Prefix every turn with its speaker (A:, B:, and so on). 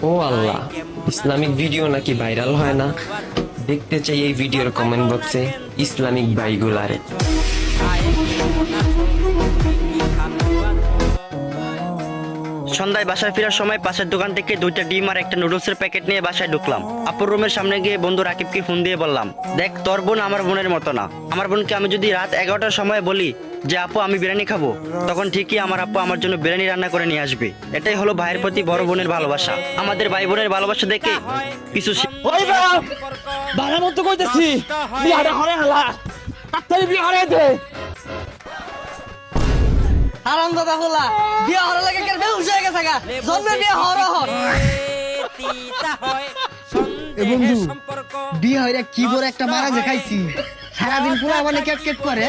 A: ও আল্লাহ, Islamic video নাকি viral হয় না? দেখতে চাই এই ভিডিওর কমেন্ট বক্সে ইসলামিক ভাইগুলারে।
B: সন্ধ্যায় বাসায় ফেরার সময় পাশের দোকান থেকে 2টা ডিম আর একটা নুডলসের প্যাকেট নিয়ে বাসায় ঢুকলাম। আপুর রুমের সামনে গিয়ে বন্ধু রাকিবকে ফোন দিয়ে বললাম, দেখ তোর বোন আমার বোনের মতো না। আমার বোনকে আমি যদি রাত 11টার সময় বলি যে আপু আমি বিরিয়ানি খাবো, তখন ঠিকই আমার আপু আমার জন্য বিরিয়ানি রান্না করে নিয়ে আসবে। এটাই হলো ভাইয়ের প্রতি বড় বোনের ভালোবাসা। আমাদের ভাই বোনের ভালোবাসা দেখে কিছু
C: ওই বাপ বাড়ার মতো কইতেছি বিয়াটা করে হালা তাড়াতাড়ি বিয়া করে দে।
D: হারাম দাদা হলা বিয়া হওয়ার লাগে কেন বেহুশ হয়ে গেছে গা জন্মে বিয়া হওয়ার
E: বন্ধু বিয়ে হইরা কি বড় একটা মারা যে খাইছি, সারাদিন পুরা মানে কেট কেট করে।